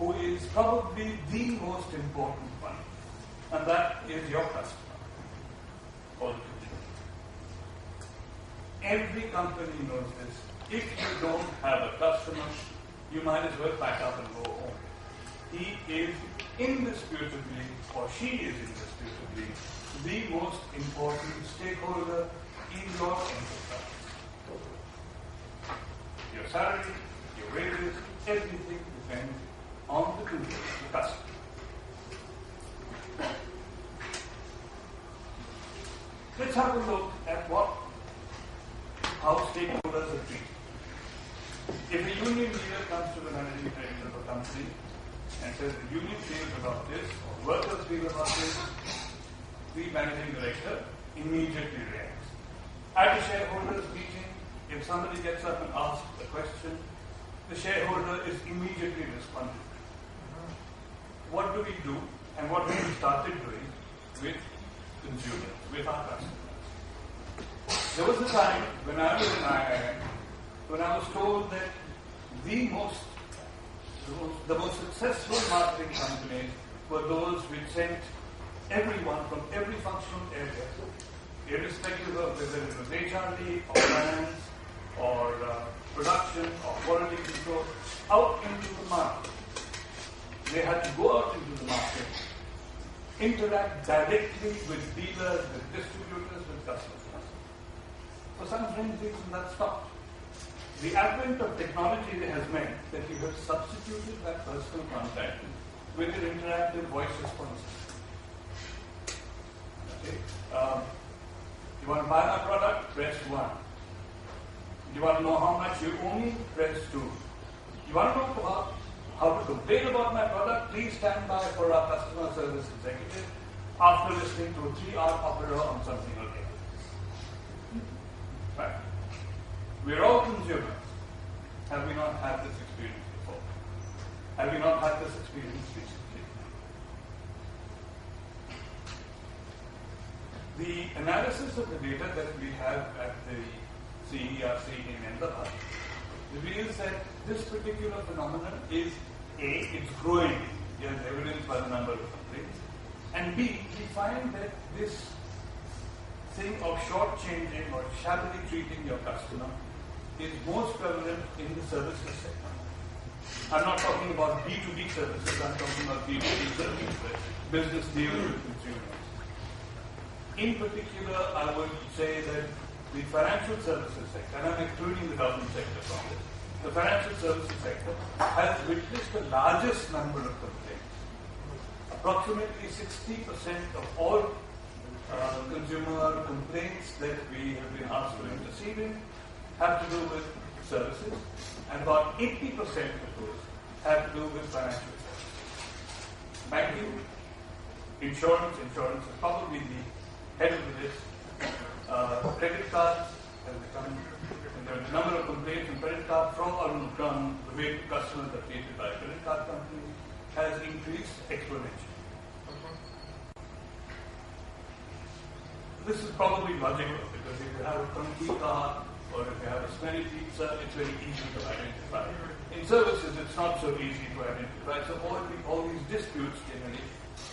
who is probably the most important one, and that is your customer or the consumer. Every company knows this. If you don't have a customer, you might as well pack up and go home. He is indisputably, or she is indisputably, the most important stakeholder in your enterprise. Your salary, your wages, everything depends on the consumer, the customer. Let's have a look at how stakeholders are treated. If a union leader comes to the managing director of a company and says the union feels about this, or workers feel about this, the managing director immediately reacts. At a shareholders meeting, if somebody gets up and asks a question, the shareholder is immediately responding. What do we do, and what we started doing with consumers, with our customers? There was a time when I was in IIM when I was told that the most successful marketing companies were those which sent everyone from every functional area, irrespective of whether it was HR&D or finance or production or quality control, out into the market. They had to go out into the market, interact directly with dealers, with distributors, with customers. For some strange reason that stopped. The advent of technology has meant that you have substituted that personal contact with an interactive voice response. Okay? You want to buy my product? Press 1. You want to know how much you owe me? Press 2. You want to know about how to complain about my product? Please stand by for our customer service executive after listening to a 3-hour opera on something or the other. Right. We're all consumers. Have we not had this experience before? Have we not had this experience recently? The analysis of the data that we have at the CERC in Ahmedabad reveals that this particular phenomenon is A, it's growing, as evidenced by the number of complaints, and B, we find that this thing of short-changing or shabbily treating your customer is most prevalent in the services sector. I'm not talking about B2B services, I'm talking about B2B services, business deals with consumers. In particular, I would say that the financial services sector, and I'm excluding the government sector from this, the financial services sector has witnessed the largest number of complaints. Approximately 60% of all consumer complaints that we have been asked to intercede in have to do with services, and about 80% of those have to do with financial services. Banking, insurance is probably the head of the list. Credit cards has become, the number of complaints on credit cards from the way customers are treated by a credit card company has increased exponentially. This is probably logical because if you have a funky car or if you have a smelly pizza, it's very easy to identify. In services, it's not so easy to identify. So all these disputes generally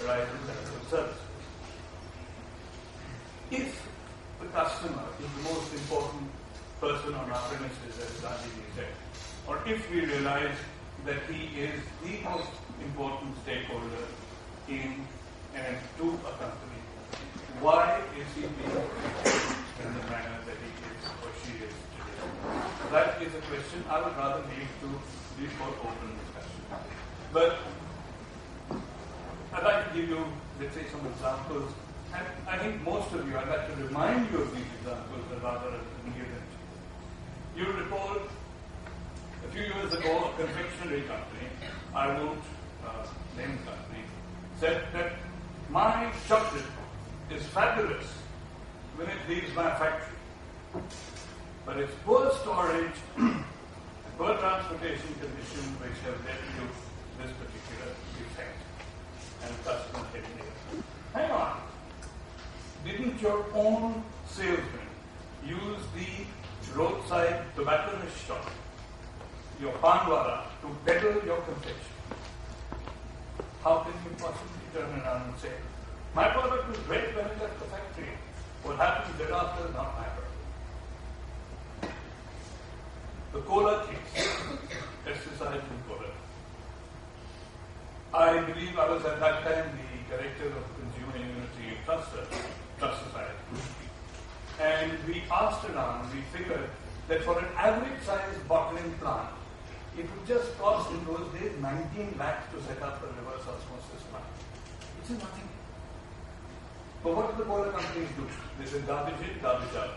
arise in terms of services. If the customer is the most important person on our premises, as Gandhi said, or if we realize that he is the most important stakeholder to a company, why is he being treated in the manner that he is or she is today? That is a question I would rather leave to the for open discussion. But I'd like to give you, let's say, some examples. And I think most of you, I'd like to remind you of these examples rather than give them to you. You recall a few years ago, a confectionery company, I won't name the company, said that my chocolate is fabulous when it leaves my factory. But it's poor storage and poor transportation conditions which have led to this particular defect. And the customer getting it. Hang on. Didn't your own salesman use the roadside tobacconist shop, your panwala, to peddle your confection? and say, my product is great when it left the factory. What happens thereafter is not my problem. The cola case, pesticides in cola. I believe I was at that time the director of Consumer Immunity Trust Society. And we asked around, we figured that for an average sized bottling plant, it would just cost in those days 19 lakhs to set up a reverse osmosis plant. Which is nothing. But what do the cola companies do? They say garbage in, garbage out.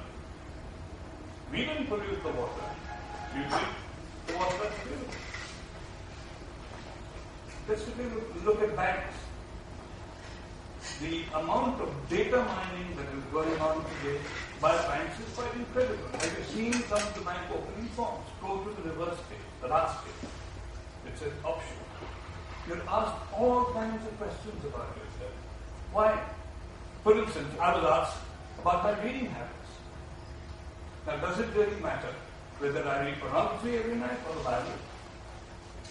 We didn't pollute the water. You drink the water that's available. Just if you look at banks, the amount of data mining that is going on today by banks is quite incredible. Have you seen some of the bank opening forms? Go to the reverse page, the last page. It says option. You're asked all kinds of questions about yourself. Why? For instance, I was asked about my reading habits. Now, does it really matter whether I read pornography every night or the Bible?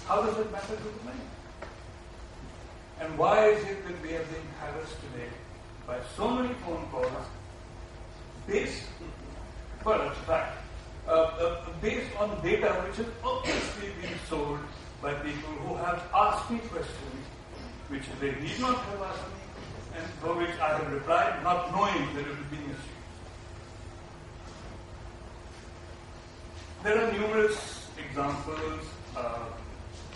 How does it matter to the mind? And why is it that we are being harassed today by so many phone calls based, well, it's a fact, based on data which has obviously been sold by people who have asked me questions which they need not have asked me and for which I have replied not knowing that it would be misused. There are numerous examples.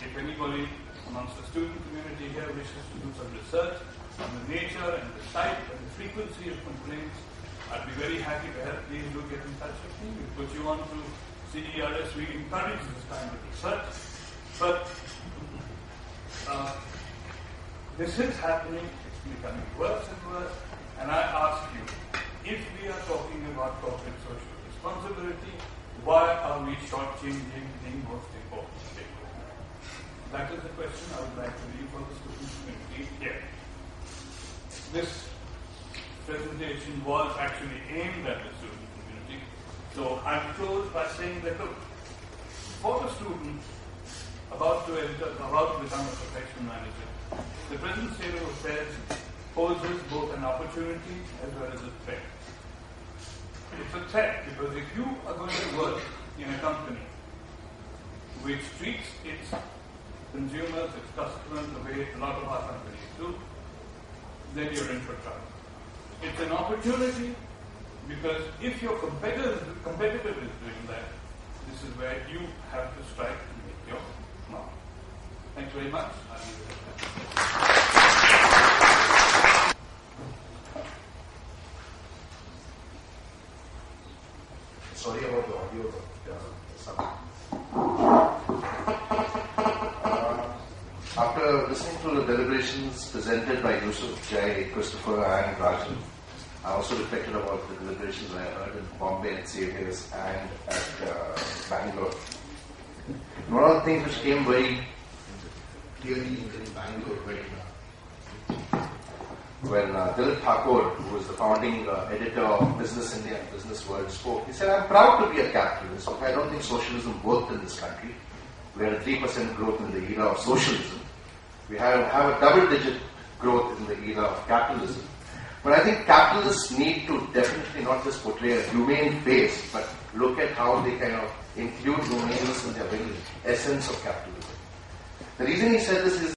If anybody amongst the student community here wishes to do some research on the nature and the type and the frequency of complaints, I'd be very happy to help. Please do get in touch with me. We'll put you on to CERS. We encourage this kind of research. But this is happening. It's becoming worse and worse. And I ask you, if we are talking about corporate social responsibility, why are we shortchanging the most important stakeholder? That is the question I would like to leave for the student community here. This presentation was actually aimed at the student community. So I'll close by saying that, look, for the student about to become a professional manager, the present state of affairs poses both an opportunity as well as a threat. It's a threat because if you are going to work in a company which treats its consumers, its customers the way a lot of our companies do, then you're in for trouble. It's an opportunity because if your competitor is doing that, this is where you have to strike to make your mark. Thanks very much. I'll leave it at that. Sorry about the audio. After listening to the deliberations presented by Yusuf, Jai, Christopher, and Rajan, I also reflected about the deliberations I heard in Bombay and Xavier's and at Bangalore. One of the things which came very clearly in Bangalore when Dilip Thakur, who was the founding editor of Business India and Business World, spoke, he said, I'm proud to be a capitalist, but I don't think socialism worked in this country. We had a 3% growth in the era of socialism. We have a double-digit growth in the era of capitalism. But I think capitalists need to definitely not just portray a humane face, but look at how they kind of include humaneness in their very essence of capitalism. The reason he said this is